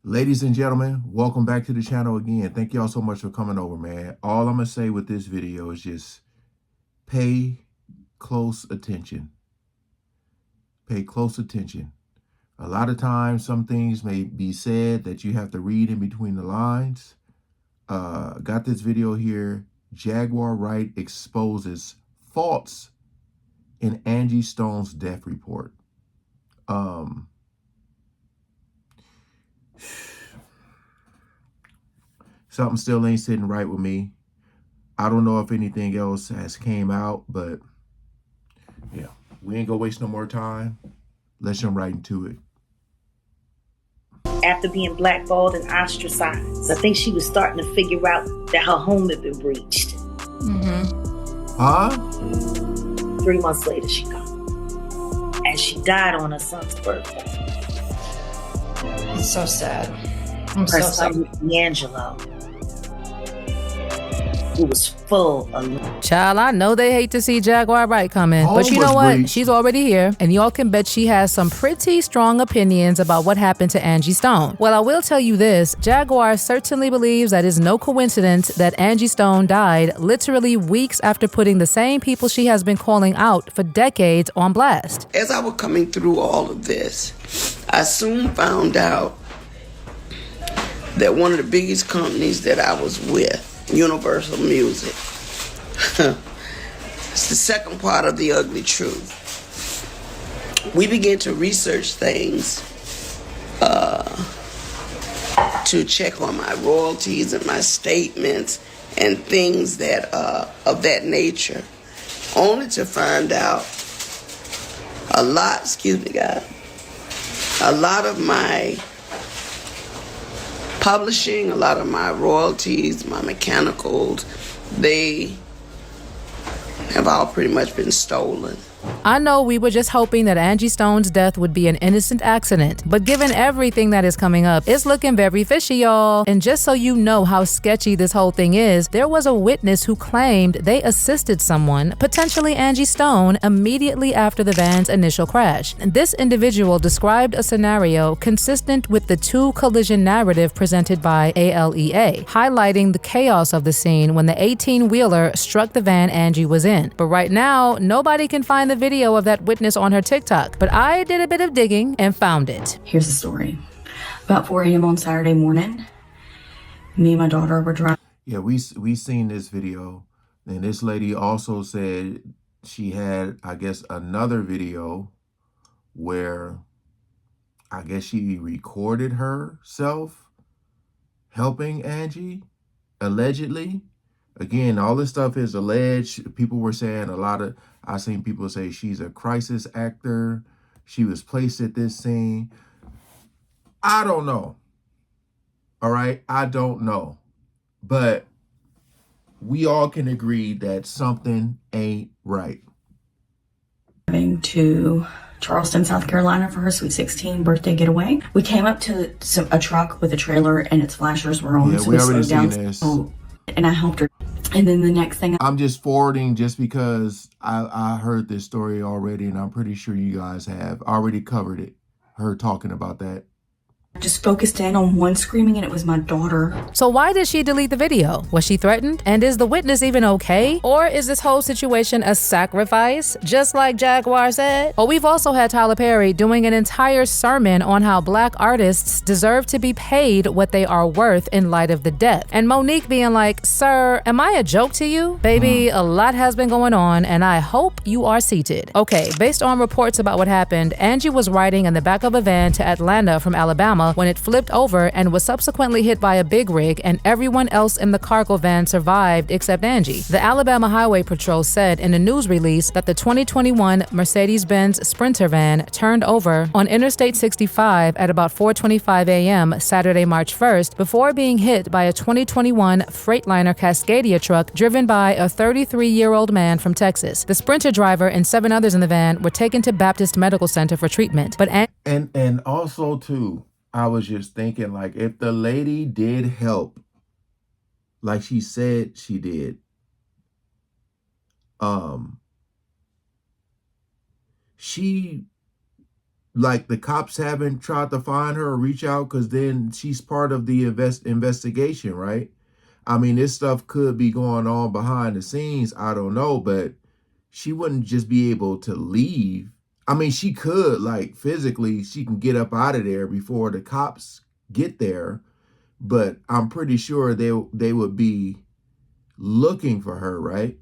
Ladies and gentlemen, welcome back to the channel again. Thank y'all so much for coming over, man. All I'm going to say with this video is just pay close attention. Pay close attention. A lot of times, some things may be said that you have to read in between the lines. Got this video here. Jaguar Wright exposes faults in Angie Stone's death report. Something still ain't sitting right with me. I don't know if anything else has came out, but yeah, we ain't gonna waste no more time. Let's jump right into it. After being blackballed and ostracized, I think she was starting to figure out that her home had been breached. Huh? 3 months later, she gone. And she died on her son's birthday. It's so sad. Her son, D'Angelo, who was full of... Child, I know they hate to see Jaguar Wright coming, Home but you know was what? breached. She's already here, and y'all can bet she has some pretty strong opinions about what happened to Angie Stone. Well, I will tell you this, Jaguar certainly believes that it's no coincidence that Angie Stone died literally weeks after putting the same people she has been calling out for decades on blast. As I was coming through all of this, I soon found out that one of the biggest companies that I was with, Universal Music, it's the second part of the ugly truth. We began to research things to check on my royalties and my statements and things that of that nature, only to find out a lot of my publishing, a lot of my royalties, my mechanicals, they have all pretty much been stolen. I know we were just hoping that Angie Stone's death would be an innocent accident, but given everything that is coming up, it's looking very fishy, y'all. And just so you know how sketchy this whole thing is, there was a witness who claimed they assisted someone, potentially Angie Stone, immediately after the van's initial crash. And this individual described a scenario consistent with the two collision narrative presented by ALEA, highlighting the chaos of the scene when the 18-wheeler struck the van Angie was in. But right now, nobody can find the video of that witness on her TikTok, but I did a bit of digging and found it. Here's the story. About 4 a.m. on Saturday morning, me and my daughter were driving. Yeah, we seen this video. And this lady also said she had, I guess, another video where I guess she recorded herself helping Angie, allegedly. Again, all this stuff is alleged. People were saying I seen people say she's a crisis actor. She was placed at this scene. I don't know. All right, I don't know. But we all can agree that something ain't right. Driving to Charleston, South Carolina for her Sweet 16 birthday getaway. We came up to a truck with a trailer and its flashers were on. Yeah, so we already slowed seen down. this. And I helped her. And then the next thing, I'm just forwarding just because I heard this story already, and I'm pretty sure you guys have already covered it. Her talking about that. I just focused in on one screaming, and it was my daughter. So why did she delete the video? Was she threatened? And is the witness even okay? Or is this whole situation a sacrifice, just like Jaguar said? Well, we've also had Tyler Perry doing an entire sermon on how Black artists deserve to be paid what they are worth in light of the death. And Monique being like, sir, am I a joke to you? Baby, a lot has been going on, and I hope you are seated. Okay, based on reports about what happened, Angie was riding in the back of a van to Atlanta from Alabama when it flipped over and was subsequently hit by a big rig, and everyone else in the cargo van survived except Angie. The Alabama Highway Patrol said in a news release that the 2021 Mercedes-Benz Sprinter van turned over on Interstate 65 at about 4:25 a.m. Saturday, March 1st, before being hit by a 2021 Freightliner Cascadia truck driven by a 33-year-old man from Texas. The Sprinter driver and 7 others in the van were taken to Baptist Medical Center for treatment. But And also too, I was just thinking, like, if the lady did help, like she said she did, she like the cops haven't tried to find her or reach out, because then she's part of the investigation, right? I mean, this stuff could be going on behind the scenes. I don't know, but she wouldn't just be able to leave. I mean, she could, like, physically, she can get up out of there before the cops get there, but I'm pretty sure they would be looking for her, right?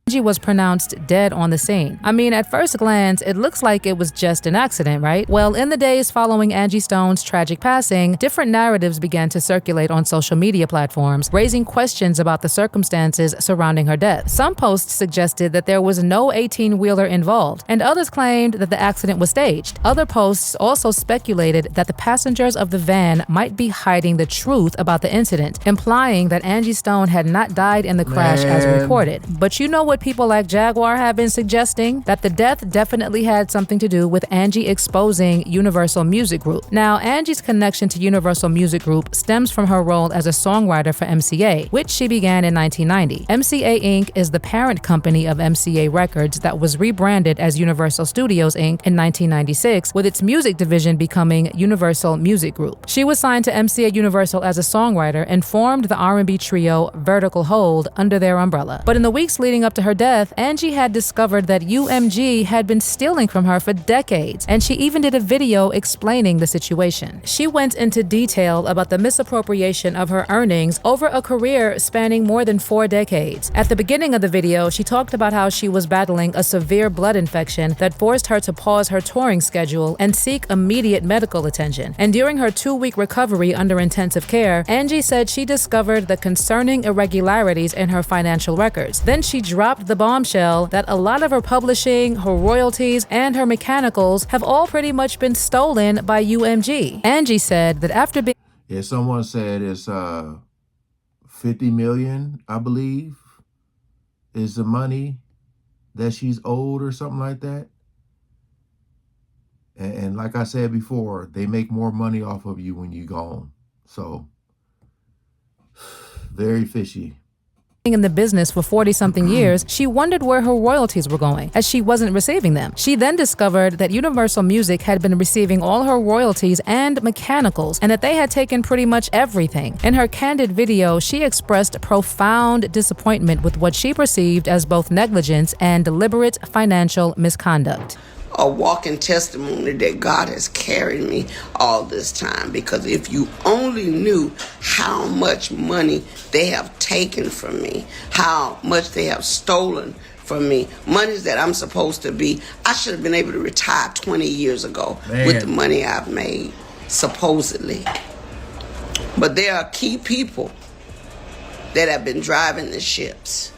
Angie was pronounced dead on the scene. I mean, at first glance, it looks like it was just an accident, right? Well, in the days following Angie Stone's tragic passing, different narratives began to circulate on social media platforms, raising questions about the circumstances surrounding her death. Some posts suggested that there was no 18-wheeler involved, and others claimed that the accident was staged. Other posts also speculated that the passengers of the van might be hiding the truth about the incident, implying that Angie Stone had not died in the crash as reported. But you know what people like Jaguar have been suggesting? That the death definitely had something to do with Angie exposing Universal Music Group. Now, Angie's connection to Universal Music Group stems from her role as a songwriter for MCA, which she began in 1990. MCA Inc. is the parent company of MCA Records that was rebranded as Universal Studios Inc. in 1996, with its music division becoming Universal Music Group. She was signed to MCA Universal as a songwriter and formed the R&B trio Vertical Hold under their umbrella. But in the weeks leading up to her death, Angie had discovered that UMG had been stealing from her for decades, and she even did a video explaining the situation. She went into detail about the misappropriation of her earnings over a career spanning more than 4 decades. At the beginning of the video, she talked about how she was battling a severe blood infection that forced her to pause her touring schedule and seek immediate medical attention. And during her 2-week recovery under intensive care, Angie said she discovered the concerning irregularities in her financial records. Then she dropped the bombshell that a lot of her publishing, her royalties, and her mechanicals have all pretty much been stolen by UMG. Angie said that after being... Yeah, someone said it's 50 million, I believe, is the money that she's owed or something like that. And like I said before, they make more money off of you when you're gone. So, very fishy. In the business for 40-something years, she wondered where her royalties were going, as she wasn't receiving them. She then discovered that Universal Music had been receiving all her royalties and mechanicals, and that they had taken pretty much everything. In her candid video, she expressed profound disappointment with what she perceived as both negligence and deliberate financial misconduct. A walking testimony that God has carried me all this time, because if you only knew how much money they have taken from me, how much they have stolen from me, monies that I'm supposed to be, I should have been able to retire 20 years ago with the money I've made, supposedly. But there are key people that have been driving the ships,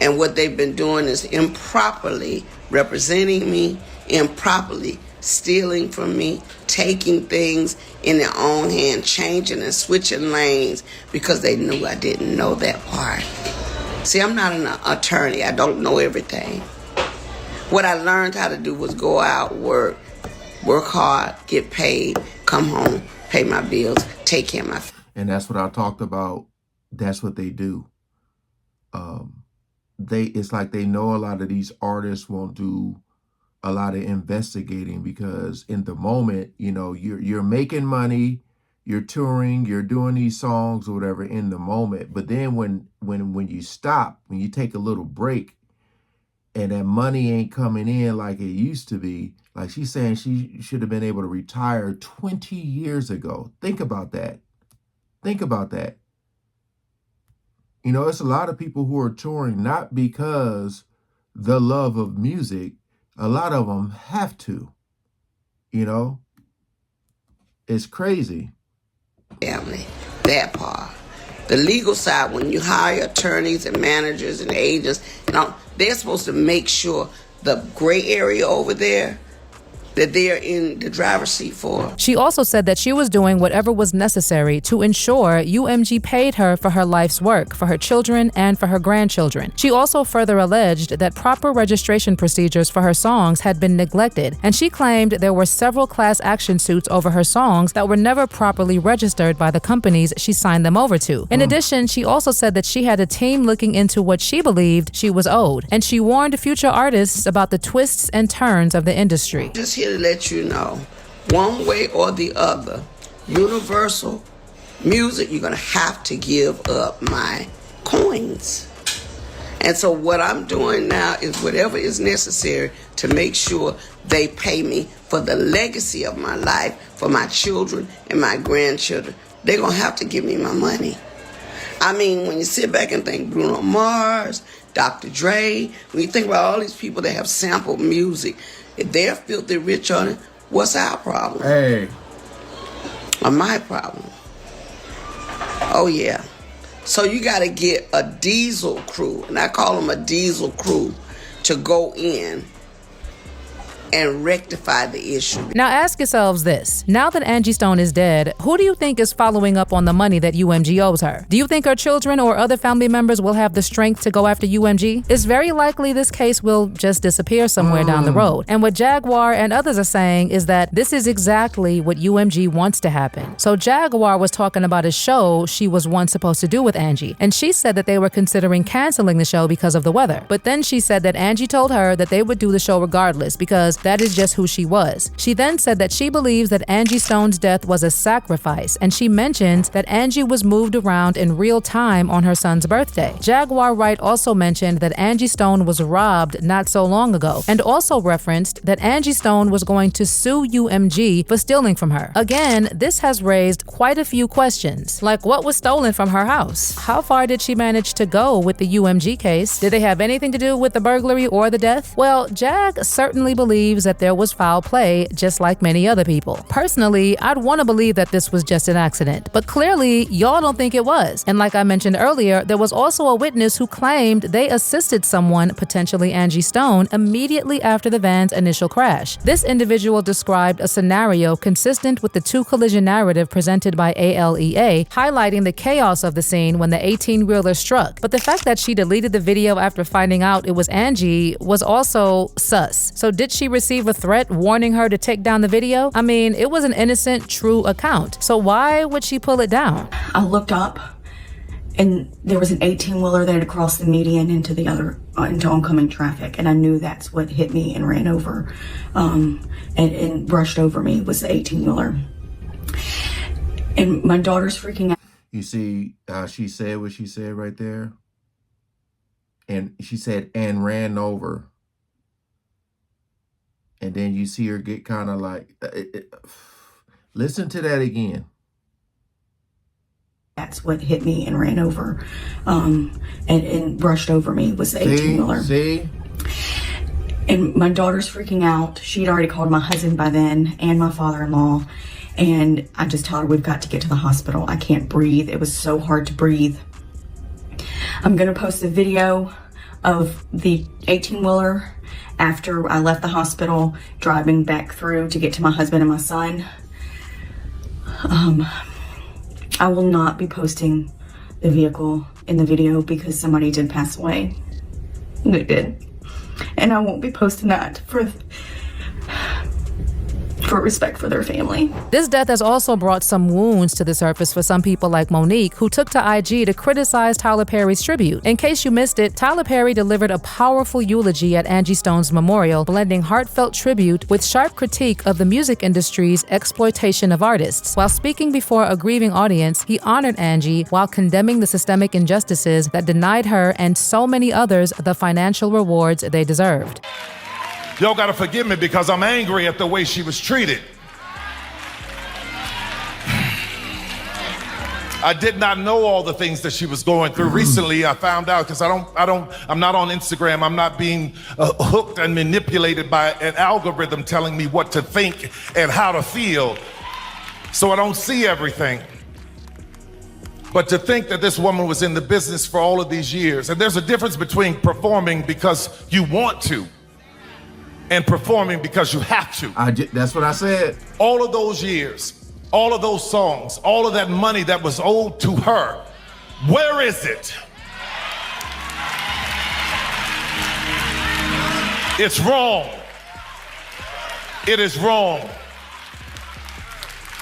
and what they've been doing is improperly representing me, improperly stealing from me, taking things in their own hand, changing and switching lanes because they knew I didn't know that part. See, I'm not an attorney. I don't know everything. What I learned how to do was go out, work hard, get paid, come home, pay my bills, take care of my family. And that's what I talked about. That's what they do. It's like they know a lot of these artists won't do a lot of investigating, because in the moment, you know, you're making money, you're touring, you're doing these songs or whatever in the moment. But then when you stop, when you take a little break, and that money ain't coming in like it used to be, like she's saying she should have been able to retire 20 years ago. Think about that. Think about that. You know, it's a lot of people who are touring not because the love of music. A lot of them have to, you know. It's crazy. Family, that part. The legal side, when you hire attorneys and managers and agents, they're supposed to make sure the gray area over there that they're in the driver's seat for. She also said that she was doing whatever was necessary to ensure UMG paid her for her life's work, for her children and for her grandchildren. She also further alleged that proper registration procedures for her songs had been neglected, and she claimed there were several class action suits over her songs that were never properly registered by the companies she signed them over to. In addition, she also said that she had a team looking into what she believed she was owed, and she warned future artists about the twists and turns of the industry. Just here to let you know, one way or the other, Universal Music, you're gonna have to give up my coins. And so what I'm doing now is whatever is necessary to make sure they pay me for the legacy of my life, for my children and my grandchildren. They're gonna have to give me my money. I mean, when you sit back and think Bruno Mars, Dr. Dre, when you think about all these people that have sampled music, if they're filthy rich on it, what's our problem? Hey. Or my problem? Oh, yeah. So you got to get a diesel crew, and I call them a diesel crew, to go in and rectify the issue. Now ask yourselves this. Now that Angie Stone is dead, who do you think is following up on the money that UMG owes her? Do you think her children or other family members will have the strength to go after UMG? It's very likely this case will just disappear somewhere down the road. And what Jaguar and others are saying is that this is exactly what UMG wants to happen. So Jaguar was talking about a show she was once supposed to do with Angie, and she said that they were considering canceling the show because of the weather. But then she said that Angie told her that they would do the show regardless because that is just who she was. She then said that she believes that Angie Stone's death was a sacrifice, and she mentioned that Angie was moved around in real time on her son's birthday. Jaguar Wright also mentioned that Angie Stone was robbed not so long ago, and also referenced that Angie Stone was going to sue UMG for stealing from her. Again, this has raised quite a few questions, like what was stolen from her house? How far did she manage to go with the UMG case? Did they have anything to do with the burglary or the death? Well, Jag certainly believes that there was foul play, just like many other people. Personally, I'd want to believe that this was just an accident, but clearly y'all don't think it was. And like I mentioned earlier, there was also a witness who claimed they assisted someone, potentially Angie Stone, immediately after the van's initial crash. This individual described a scenario consistent with the two collision narrative presented by ALEA, highlighting the chaos of the scene when the 18-wheeler struck. But the fact that she deleted the video after finding out it was Angie was also sus. So did she receive a threat warning her to take down the video? I mean, it was an innocent, true account. So why would she pull it down? I looked up and there was an 18-wheeler there to cross the median into the other, into oncoming traffic. And I knew that's what hit me and ran over, and brushed over me was the 18-wheeler. And my daughter's freaking out. You see, she said what she said right there. And she said, and ran over. And then you see her get kind of like, listen to that again. That's what hit me and ran over, and brushed over me was the 18-wheeler. See? And my daughter's freaking out. She'd already called my husband by then and my father-in-law. And I just told her, we've got to get to the hospital. I can't breathe. It was so hard to breathe. I'm going to post a video of the 18-wheeler after I left the hospital, driving back through to get to my husband and my son. I will not be posting the vehicle in the video because somebody did pass away. They did. And I won't be posting that for respect for their family. This death has also brought some wounds to the surface for some people like Monique, who took to IG to criticize Tyler Perry's tribute. In case you missed it, Tyler Perry delivered a powerful eulogy at Angie Stone's memorial, blending heartfelt tribute with sharp critique of the music industry's exploitation of artists. While speaking before a grieving audience, he honored Angie while condemning the systemic injustices that denied her and so many others the financial rewards they deserved. Y'all gotta forgive me because I'm angry at the way she was treated. I did not know all the things that she was going through. Recently, I found out because I'm not on Instagram. I'm not being hooked and manipulated by an algorithm telling me what to think and how to feel. So I don't see everything. But to think that this woman was in the business for all of these years, and there's a difference between performing because you want to and performing because you have to. That's what I said. All of those years, all of those songs, all of that money that was owed to her, where is it? It's wrong. It is wrong.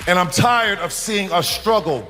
And I'm tired of seeing us struggle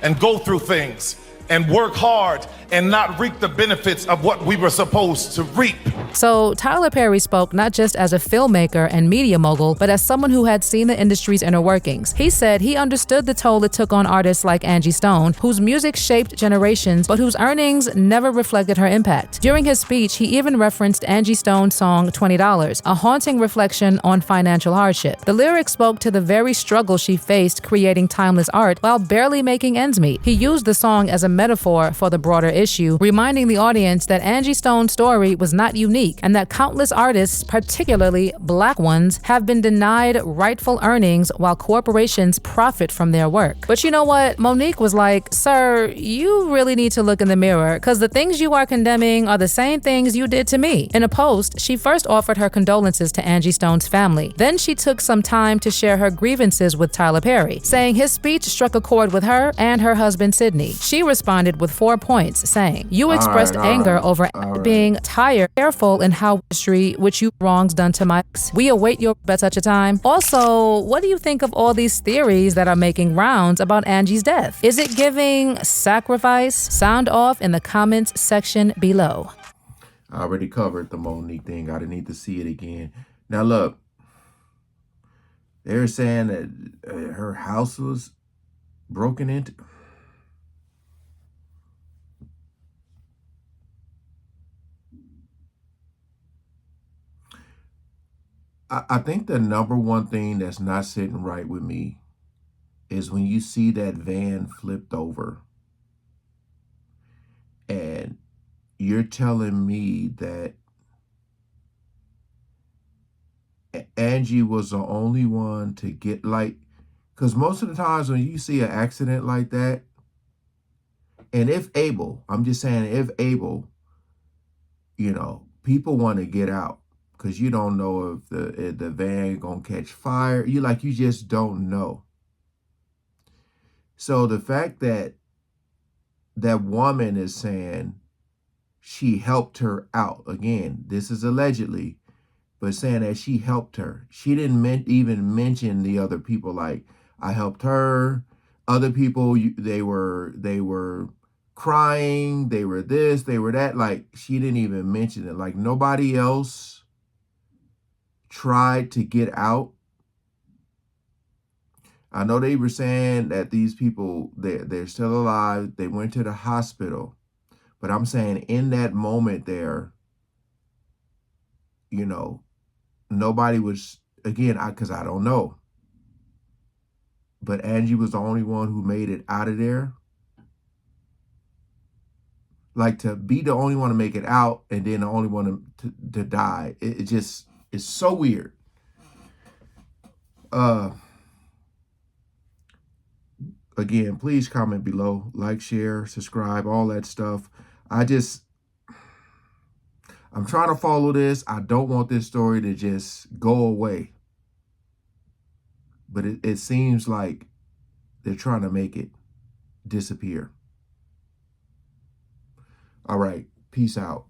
and go through things and work hard and not reap the benefits of what we were supposed to reap. So Tyler Perry spoke not just as a filmmaker and media mogul, but as someone who had seen the industry's inner workings. He said he understood the toll it took on artists like Angie Stone, whose music shaped generations, but whose earnings never reflected her impact. During his speech, he even referenced Angie Stone's song $20, a haunting reflection on financial hardship. The lyrics spoke to the very struggle she faced creating timeless art while barely making ends meet. He used the song as a metaphor for the broader issue, reminding the audience that Angie Stone's story was not unique and that countless artists, particularly Black ones, have been denied rightful earnings while corporations profit from their work. But you know what? Monique was like, "Sir, you really need to look in the mirror because the things you are condemning are the same things you did to me." In a post, she first offered her condolences to Angie Stone's family. Then she took some time to share her grievances with Tyler Perry, saying his speech struck a chord with her and her husband Sydney. She responded with 4 points, saying, "You expressed anger over being tired, careful in how industry which you wrongs done to my ex. We await your at such a time." Also, what do you think of all these theories that are making rounds about Angie's death? Is it giving sacrifice? Sound off in the comments section below. I already covered the Monique thing. I didn't need to see it again. Now look, they're saying that her house was broken into. I think the number one thing that's not sitting right with me is when you see that van flipped over and you're telling me that Angie was the only one to get, like, because most of the times when you see an accident like that, and if able, I'm just saying if able, you know, people want to get out. Because you don't know if the van gonna catch fire. You just don't know. So the fact that that woman is saying she helped her out, again, this is allegedly, but saying that she helped her. She didn't even mention the other people, like, I helped her. Other people, they were crying, they were this, they were that. Like, she didn't even mention it. Like, nobody else tried to get out. I know they were saying that these people, they're still alive. They went to the hospital. But I'm saying in that moment there, you know, nobody was, again, because I don't know. But Angie was the only one who made it out of there. Like, to be the only one to make it out and then the only one to die. It just, it's so weird. Again, please comment below, like, share, subscribe, all that stuff. I'm trying to follow this. I don't want this story to just go away. But it seems like they're trying to make it disappear. All right, peace out.